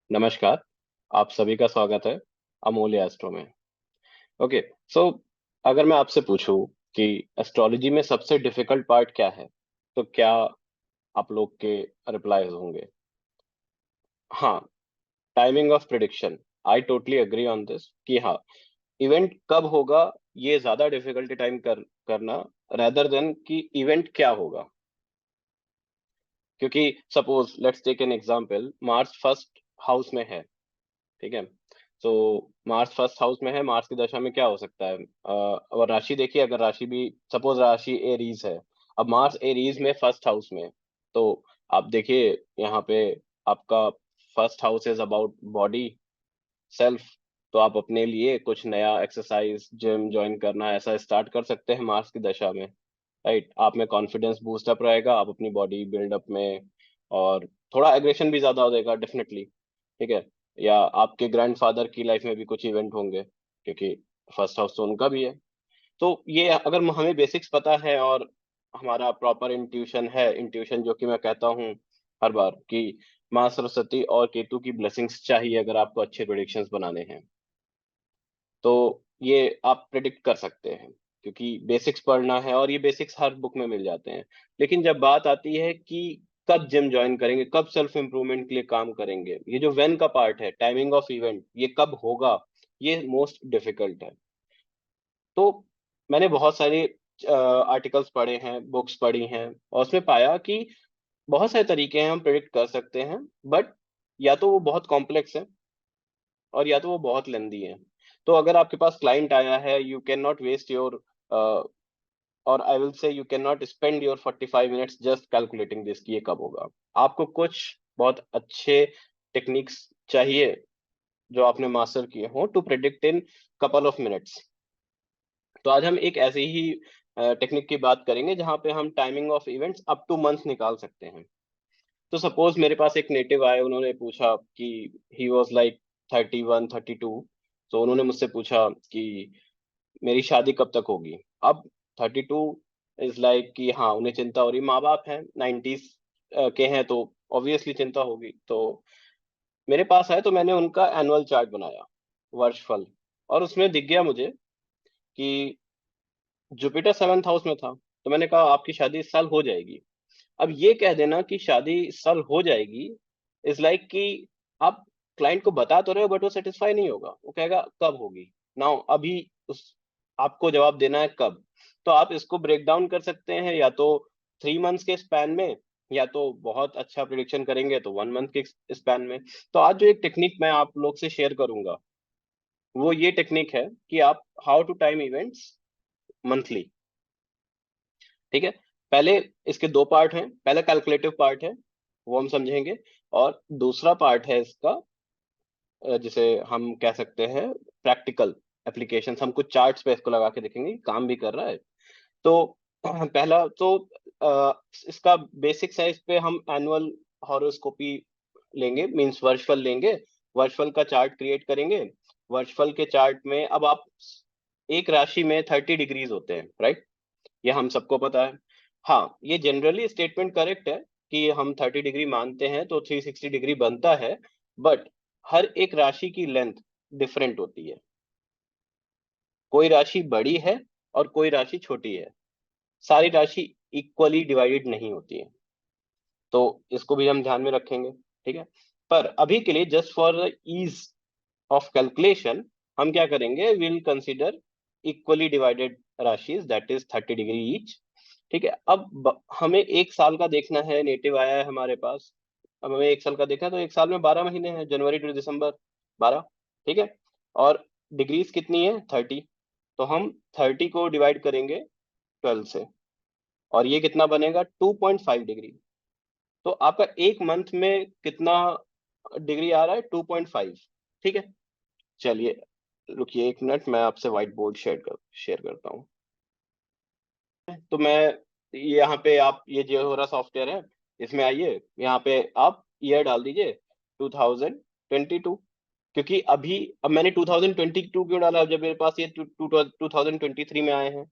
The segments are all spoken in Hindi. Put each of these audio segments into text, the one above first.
नमस्कार। आप सभी का स्वागत है अमूल्य एस्ट्रो में। ओके। सो अगर मैं आपसे पूछूं कि एस्ट्रोलॉजी में सबसे डिफिकल्ट पार्ट क्या है, तो क्या आप लोग के रिप्लाईज होंगे? हाँ, timing of prediction. I totally agree on this कि हाँ, इवेंट कब होगा ये ज्यादा डिफिकल्टी टाइम करना, रेदर देन कि इवेंट क्या होगा। क्योंकि suppose let's take an example, Mars first house में है। ठीक है। तो मार्स फर्स्ट हाउस में है, मार्स की दशा में क्या हो सकता है? और राशि देखिए, अगर राशि भी सपोज राशि एरीज है, अब मार्स एरीज में फर्स्ट हाउस में, तो आप देखिए यहाँ पे आपका first house is about body, self. तो आप अपने लिए कुछ नया एक्सरसाइज जिम ज्वाइन करना ऐसा स्टार्ट कर सकते हैं मार्स की दशा में। राइट, आप में कॉन्फिडेंस बूस्ट अप रहेगा, आप अपनी बॉडी बिल्डअप में, और थोड़ा एग्रेशन भी ज्यादा हो जाएगा डेफिनेटली। ठीक है। या आपके ग्रैंडफादर की लाइफ में भी कुछ इवेंट होंगे, क्योंकि फर्स्ट हाउस तो उनका भी है। तो ये अगर हमें बेसिक्स पता है और हमारा प्रॉपर इंट्यूशन है, इंट्यूशन जो कि मैं कहता हूँ हर बार कि माँ सरस्वती और केतु की ब्लेसिंग्स चाहिए अगर आपको अच्छे प्रिडिक्शंस बनाने हैं, तो ये आप प्रिडिक्ट कर सकते हैं, क्योंकि बेसिक्स पढ़ना है और ये बेसिक्स हर बुक में मिल जाते हैं। लेकिन जब बात आती है कि कब जिम ज्वाइन करेंगे, कब सेल्फ इंप्रूवमेंट के लिए काम करेंगे, ये जो वेन का पार्ट है, टाइमिंग ऑफ इवेंट, ये कब होगा, ये मोस्ट डिफिकल्ट है। तो मैंने बहुत सारे आर्टिकल्स पढ़े हैं, बुक्स पढ़ी हैं, और उसमें पाया कि बहुत सारे तरीके हैं हम प्रिडिक्ट कर सकते हैं, बट या तो वो बहुत कॉम्प्लेक्स है और या तो वो बहुत लेंदी है। तो अगर आपके पास क्लाइंट आया है, you can not waste your, or I will say you can not spend your 45 minutes just calculating this कि ये कब होगा। आपको कुछ बहुत अच्छे टेक्निक्स चाहिए जो आपने मास्टर किए हों to predict in couple of minutes. तो आज हम एक ऐसे ही टेक्निक की बात करेंगे जहां पे हम timing of events up two month निकाल सकते हैं। तो सपोज मेरे पास एक नेटिव आए, उन्होंने पूछा कि ही वॉज लाइक 31 32। तो उन्होंने मुझसे पूछा कि मेरी शादी कब तक होगी। अब 32 इज लाइक कि हाँ, उन्हें चिंता हो रही, माँ बाप हैं 90s के हैं, तो ऑब्वियसली चिंता होगी। तो मेरे पास आए तो मैंने उनका एनुअल चार्ट बनाया, वर्षफल, और उसमें दिख गया मुझे कि जुपिटर सेवन्थ हाउस में था। तो मैंने कहा आपकी शादी इस साल हो जाएगी। अब ये कह देना कि शादी इस साल हो जाएगी इज लाइक कि आप क्लाइंट को बता तो रहे हो, बट वो सेटिस्फाई नहीं होगा, वो कहेगा कब होगी। नाउ अभी उस आपको जवाब देना है कब। तो आप इसको ब्रेक डाउन कर सकते हैं, या तो 3 मंथ्स के स्पैन में, या तो बहुत अच्छा प्रिडिक्शन करेंगे तो 1 मंथ के स्पैन में। तो आज जो एक टेक्निक मैं आप लोग से शेयर करूंगा, वो ये टेक्निक है कि आप how to time events monthly. ठीक है। पहले इसके दो पार्ट हैं, पहला कैलकुलेटिव पार्ट है, वो हम समझेंगे, और दूसरा पार्ट है इसका, जिसे हम कह सकते हैं प्रैक्टिकल एप्लीकेशन। हम कुछ चार्ट्स पे इसको लगा के देखेंगे कि काम भी कर रहा है। तो पहला तो इसका बेसिक्स है, इस पे हम एनुअल हॉरोस्कोपी लेंगे, मींस वर्षफल लेंगे, वर्षफल का चार्ट क्रिएट करेंगे। वर्षफल के चार्ट में अब आप, एक राशि में 30 डिग्रीज होते हैं, राइट? ये हम सबको पता है। हाँ, ये जनरली स्टेटमेंट करेक्ट है कि हम 30 डिग्री मानते हैं तो 360 डिग्री बनता है, बट हर एक राशि की लेंथ डिफरेंट होती है। कोई राशि बड़ी है और कोई राशि छोटी है, सारी राशि इक्वली डिवाइडेड नहीं होती है। तो इसको भी हम ध्यान में रखेंगे। ठीक है। पर अभी के लिए just for the ease of calculation, हम क्या करेंगे, will consider equally divided rashi, that is 30 degree each. ठीक है। अब हमें एक साल का देखना है, नेटिव आया है हमारे पास। अब हमें एक साल का देखना है, तो एक साल में 12 महीने हैं, जनवरी टू दिसंबर, 12। ठीक है। और डिग्रीज कितनी है? 30। तो हम 30 को डिवाइड करेंगे 12 से, और ये कितना बनेगा? 2.5 डिग्री। तो आपका एक मंथ में कितना डिग्री आ रहा है? 2.5। ठीक है। चलिए, रुकिए एक मिनट, मैं आपसे व्हाइट बोर्ड शेयर करता हूँ। तो मैं, यहाँ पे आप, ये जो हो रहा सॉफ्टवेयर है, इसमें आइए, यहाँ पे आप ईयर डाल दीजिए 2022। क्योंकि अभी, अब मैंने 2022 क्यों डाला जब मेरे पास ये 2023 में आए हैं?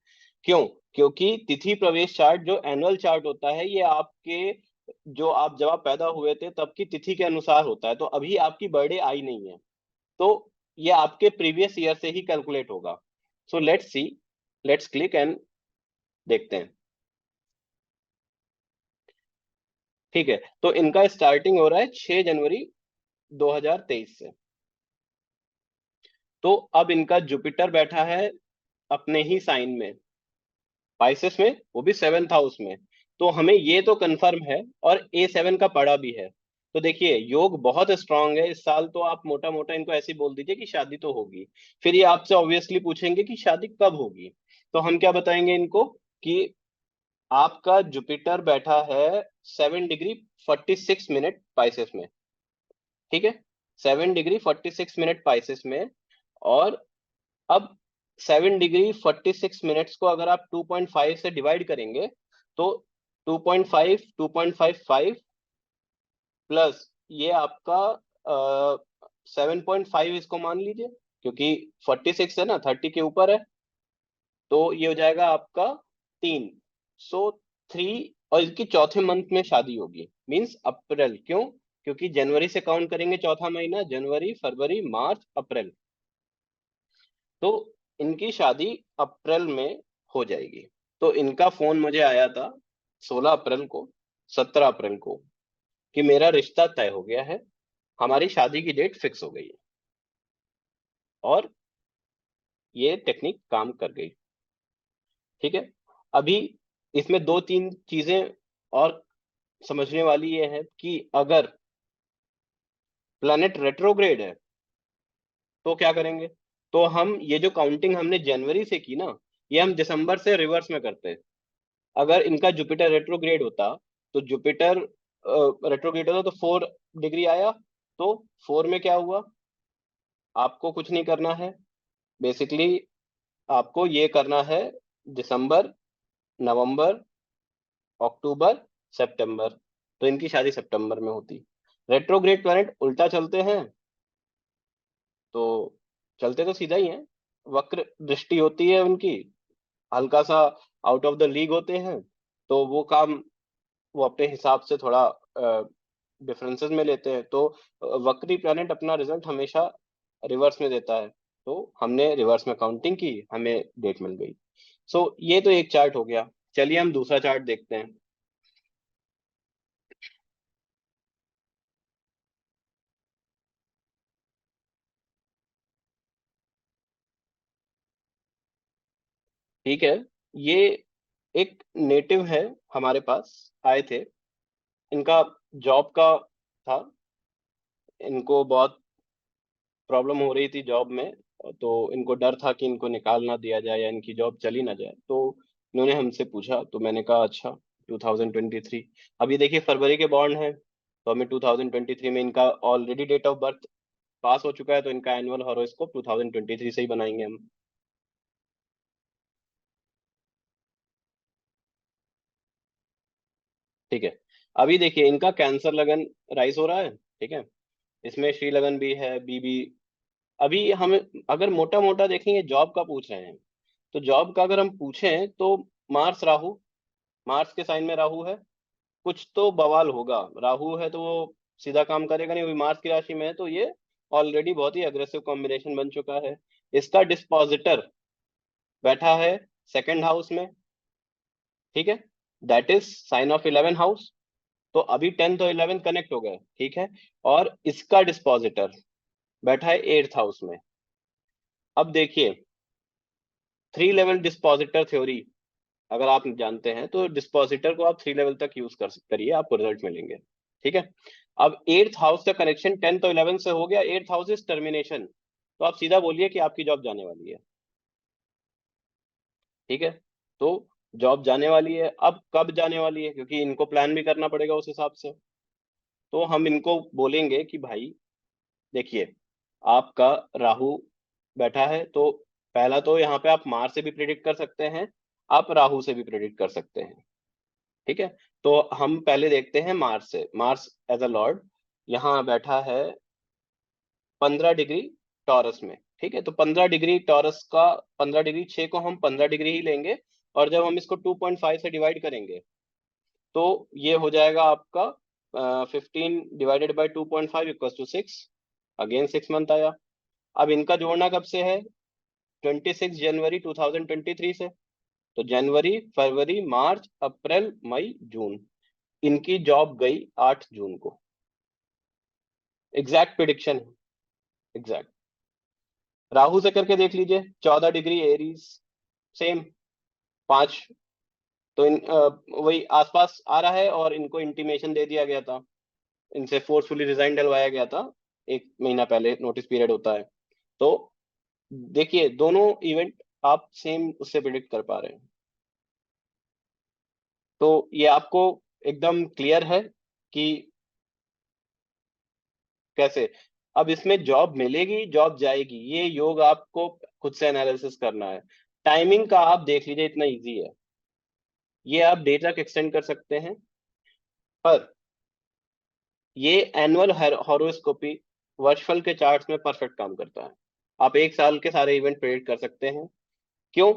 क्यों? क्योंकि तिथि प्रवेश चार्ट जो एनुअल चार्ट होता है, ये आपके जो आप जब आप पैदा हुए थे तब की तिथि के अनुसार होता है, तो अभी आपकी बर्थडे आई नहीं है, तो ये आपके प्रीवियस ईयर से ही कैलकुलेट होगा। So let's see, let's click and देखते हैं। ठीक है, तो इनका स्टार्टिंग हो रहा है 6 जनवरी 2023 से। तो अब इनका जुपिटर बैठा है अपने ही साइन में, पाइसेस में, वो भी 7th हाउस में। तो हमें ये तो कंफर्म है, और A7 का पड़ा भी है। तो देखिए योग बहुत स्ट्रांग है इस साल, तो आप मोटा मोटा इनको ऐसे ही बोल दीजिए कि शादी तो होगी। फिर ये आपसे ऑब्वियसली पूछेंगे कि शादी कब होगी, तो हम क्या बताएंगे इनको कि आपका जुपिटर बैठा है 7 डिग्री 46 मिनट पाइसेस में। ठीक है, 7 डिग्री 46 मिनट पाइसेस में। और अब 7 डिग्री 46 मिनट्स को अगर आप 2.5 से डिवाइड करेंगे, तो 2.5 प्लस ये आपका 7.5 इसको मान लीजिए, क्योंकि 46 है ना, 30 के ऊपर है, तो ये हो जाएगा आपका 3। सो 3, और इसकी चौथे मंथ में शादी होगी, मींस अप्रैल। क्यों? क्योंकि जनवरी से काउंट करेंगे चौथा महीना, जनवरी फरवरी मार्च अप्रैल, तो इनकी शादी अप्रैल में हो जाएगी। तो इनका फोन मुझे आया था 16 अप्रैल को, 17 अप्रैल को, कि मेरा रिश्ता तय हो गया है, हमारी शादी की डेट फिक्स हो गई है। और ये टेक्निक काम कर गई। ठीक है, अभी इसमें दो तीन चीजें और समझने वाली ये है कि अगर प्लैनेट रेट्रोग्रेड है तो क्या करेंगे। तो हम ये जो काउंटिंग हमने जनवरी से की ना, ये हम दिसंबर से रिवर्स में करते हैं। अगर इनका जुपिटर रेट्रोग्रेड होता, तो जुपिटर रेट्रोग्रेड होता तो 4 डिग्री आया, तो 4 में क्या हुआ, आपको कुछ नहीं करना है, बेसिकली आपको ये करना है, दिसंबर, नवंबर, अक्टूबर, सितंबर। तो इनकी शादी सितंबर में होती। रेट्रोग्रेड प्लैनेट उल्टा चलते हैं, तो चलते तो सीधा ही हैं, वक्र दृष्टि होती है उनकी, हल्का सा आउट ऑफ द लीग होते हैं, तो वो काम वो अपने हिसाब से थोड़ा डिफरेंसेस में लेते हैं। तो वक्री प्लैनेट अपना रिजल्ट हमेशा रिवर्स में देता है, तो हमने रिवर्स में काउंटिंग की, हमें डेट मिल गई। सो ये तो एक चार्ट हो गया। चलिए हम दूसरा चार्ट देखते हैं। ठीक है, ये एक नेटिव है, हमारे पास आए थे, इनका जॉब का था, इनको बहुत प्रॉब्लम हो रही थी जॉब में, तो इनको डर था कि इनको निकाल ना दिया जाए या इनकी जॉब चली ना जाए, तो इन्होंने हमसे पूछा, तो मैंने कहा अच्छा 2023, अभी देखिए फरवरी के बॉन्ड हैं, तो हमें 2023 में इनका ऑलरेडी डेट ऑफ बर्थ पास हो चुका है, तो इनका एनुअल हॉरोस्कोप 2023 से ही बनाएंगे हम। ठीक है, अभी देखिए इनका कैंसर लगन राइज हो रहा है। ठीक है, इसमें श्री लगन भी है, बीबी। अभी हम अगर मोटा मोटा देखेंगे, जॉब का पूछ रहे हैं, तो जॉब का अगर हम पूछें तो मार्स राहु, मार्स के साइन में राहु है, कुछ तो बवाल होगा। राहु है तो वो सीधा काम करेगा नहीं, वो मार्स की राशि में है, तो ये ऑलरेडी बहुत ही अग्रेसिव कॉम्बिनेशन बन चुका है। इसका डिस्पोजिटर बैठा है सेकंड हाउस में। ठीक है, that is sine of 11th house. तो अभी 10th और 11th कनेक्ट हो गए। ठीक है, और इसका डिस्पोजिटर बैठा है 8th हाउस में। अब देखिए, 3 लेवल डिस्पोजिटर थ्योरी अगर आप जानते हैं, तो डिस्पोजिटर को आप 3 लेवल तक यूज करिए, आपको रिजल्ट मिलेंगे। ठीक है, अब 8th हाउस का कनेक्शन 10th और 11th से हो गया, 8th हाउस इज टर्मिनेशन, तो आप सीधा बोलिए कि आपकी जॉब जाने वाली है। ठीक है, तो जॉब जाने वाली है, अब कब जाने वाली है, क्योंकि इनको प्लान भी करना पड़ेगा उस हिसाब से। तो हम इनको बोलेंगे कि भाई देखिए, आपका राहु बैठा है, तो पहला तो यहाँ पे आप मार्स से भी प्रिडिक्ट कर सकते हैं, आप राहु से भी प्रिडिक्ट कर सकते हैं। ठीक है, तो हम पहले देखते हैं मार्स से। मार्स एज अ लॉर्ड यहाँ बैठा है 15 डिग्री टॉरस में। ठीक है, तो 15 डिग्री टॉरस का, 15 डिग्री 6 को हम 15 डिग्री ही लेंगे, और जब हम इसको 2.5 से डिवाइड करेंगे, तो ये हो जाएगा आपका 15 divided by 2.5 equals to 6। Again 6 month आया। अब इनका जोड़ना कब से है? 26 जनवरी 2023 से। तो जनवरी, फरवरी, मार्च, अप्रैल, मई, जून, इनकी जॉब गई 8 जून को। एग्जैक्ट प्रिडिक्शन है, एग्जैक्ट। राहु से करके देख लीजिए, 14 डिग्री एरीज, सेम 5। तो वही आसपास आ रहा है, और इनको इंटीमेशन दे दिया गया था, इनसे फोर्सफुली रिजाइन डलवाया गया था 1 महीना पहले, नोटिस पीरियड होता है। तो देखिए दोनों इवेंट आप सेम उससे प्रिडिक्ट कर पा रहे हैं। तो ये आपको एकदम क्लियर है कि कैसे अब इसमें जॉब मिलेगी, जॉब जाएगी, ये योग आपको खुद से एनालिसिस करना है। टाइमिंग का आप देख लीजिए, इतना इजी है। ये आप डे तक एक्सटेंड कर सकते हैं, पर ये एनुअल हॉरोस्कोपी वर्षफल के चार्ट्स में परफेक्ट काम करता है। आप 1 साल के सारे इवेंट प्रेडिक्ट कर सकते हैं। क्यों?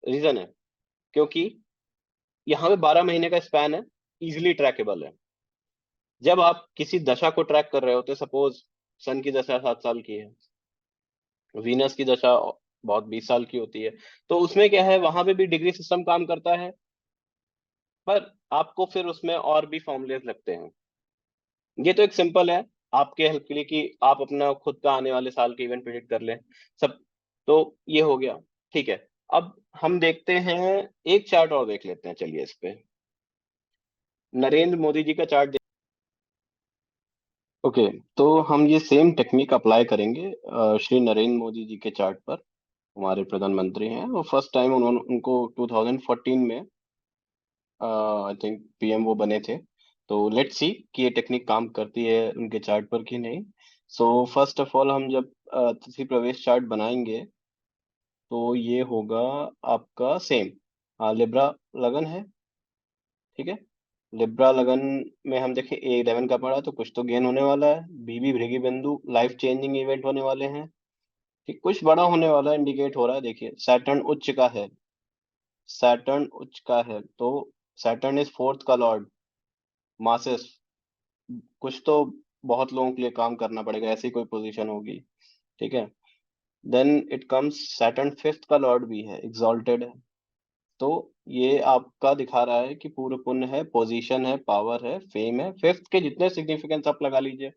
रीजन है क्योंकि यहाँ पे 12 महीने का स्पैन है, इजिली ट्रैकेबल है। जब आप किसी दशा को ट्रैक कर रहे होते, सपोज सन की दशा 7 साल की है, वीनस की दशा बहुत 20 साल की होती है, तो उसमें क्या है, वहां पे भी डिग्री सिस्टम काम करता है, पर आपको फिर उसमें और भी फॉर्मूलेस लगते हैं। ये तो एक सिंपल है आपके हेल्प के लिए कि आप अपना खुद का आने वाले साल के इवेंट प्रिडिक्ट कर लें सब। तो ये हो गया, ठीक है। अब हम देखते हैं, एक चार्ट और देख लेते हैं, चलिए इस पे नरेंद्र मोदी जी का चार्ट। ओके, तो हम ये सेम टेक्निक अप्लाई करेंगे श्री नरेंद्र मोदी जी के चार्ट पर। हमारे प्रधानमंत्री हैं, और फर्स्ट टाइम उन्होंने उनको 2014 में आई थिंक पीएम वो बने थे। तो लेट्स सी कि ये टेक्निक काम करती है उनके चार्ट पर कि नहीं। सो फर्स्ट ऑफ ऑल, हम जब तिथि प्रवेश चार्ट बनाएंगे, तो ये होगा आपका सेम लिब्रा लगन है, ठीक है। लिब्रा लगन में हम देखें A11 का पड़ा, तो कुछ तो गेन होने वाला है। बीबी भृगु बिंदु, लाइफ चेंजिंग इवेंट होने वाले हैं, ठीक, कुछ बड़ा होने वाला इंडिकेट हो रहा है। देखिए सैटर्न उच्च का है, सैटर्न उच्च का है, तो सैटर्न इज फोर्थ का लॉर्ड, मासेस, कुछ तो बहुत लोगों के लिए काम करना पड़ेगा, ऐसी कोई पोजीशन होगी, ठीक है। Then it comes Saturn fifth का लॉर्ड भी है, एग्जॉल्टेड है। तो ये आपका दिखा रहा है कि पूर्ण पुण्य है, पोजीशन है, पावर है, फेम है, फिफ्थ के जितने सिग्निफिकेंस आप लगा लीजिए।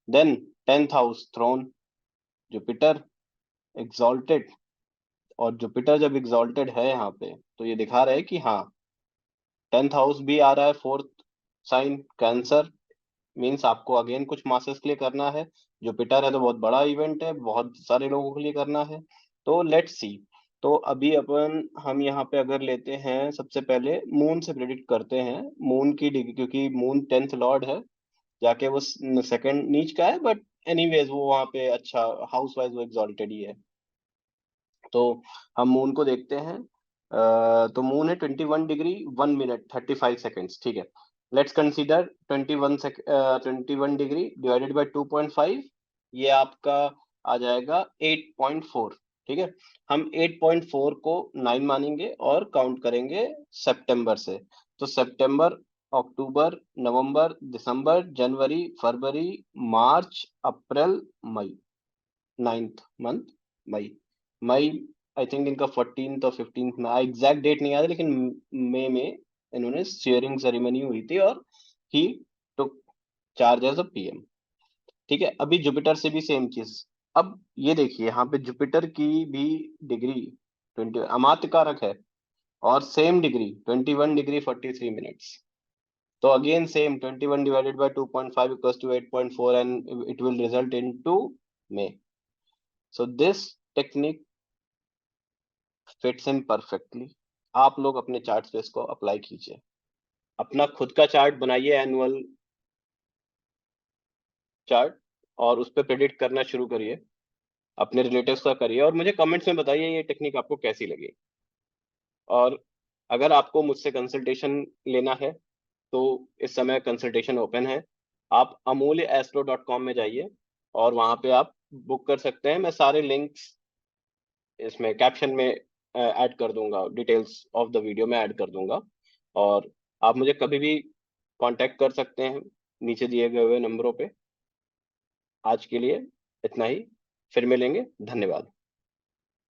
Then 10th house throne, Jupiter exalted. और जुपिटर जब एग्जॉल्टेड है यहाँ पे, तो ये दिखा रहा है कि हाँ, 10th हाउस भी आ रहा है, फोर्थ साइन कैंसर, मीन्स आपको अगेन कुछ मासेस के लिए करना है। जुपिटर है तो बहुत बड़ा इवेंट है, बहुत सारे लोगों के लिए करना है। तो लेट्स सी। तो अभी अपन हम यहाँ पे अगर लेते हैं, सबसे पहले मून से प्रेडिक्ट करते हैं, मून की डिग्री, क्योंकि मून 10th लॉर्ड है, जाके वो सेकंड नीच का है, बट एनीवेज वो वहाँ पे अच्छा हाउस वाइज वो एग्जॉल्टेड ही है। तो हम मून को देखते हैं। तो मून है 21 डिग्री 1 मिनट 35 सेकेंड्स, ठीक है। Let's consider 21 degree divided by 2.5, ये आपका आ जाएगा 8.4, ठीक है। हम 8.4 को 9 मानेंगे और काउंट करेंगे सितंबर से। तो सितंबर, अक्टूबर, नवंबर, दिसंबर, जनवरी, फरवरी, मार्च, अप्रैल, मई, 9th month, May. May I think इनका 14th और 15th में, एग्जैक्ट डेट नहीं याद है, लेकिन मई में इन्होंने शेयरिंग सेरेमनी हुई थी, और he took charge as a PM, ठीक है। अभी जुपिटर से भी सेम चीज। अब ये देखिए यहाँ पे जुपिटर की भी डिग्री 20 अमात्य कारक है, और सेम डिग्री 21 डिग्री 43 मिनट्स। तो again same 21 divided by 2.5 equals to 8.4, and it will result in to May. So this technique fits in perfectly. आप लोग अपने चार्ट पे इसको अप्लाई कीजिए, अपना खुद का चार्ट बनाइए, एनुअल चार्ट, और उस पर प्रेडिक्ट करना शुरू करिए, अपने रिलेटिव्स का करिए, और मुझे कमेंट्स में बताइए ये टेक्निक आपको कैसी लगी। और अगर आपको मुझसे कंसल्टेशन लेना है, तो इस समय कंसल्टेशन ओपन है। आप amoolyaastro.com में जाइए, और वहां पे आप बुक कर सकते हैं। मैं सारे लिंक्स इसमें कैप्शन में ऐड कर दूंगा, डिटेल्स ऑफ द वीडियो में ऐड कर दूंगा। और आप मुझे कभी भी कॉन्टैक्ट कर सकते हैं नीचे दिए गए हुए नंबरों पे। आज के लिए इतना ही, फिर मिलेंगे, धन्यवाद।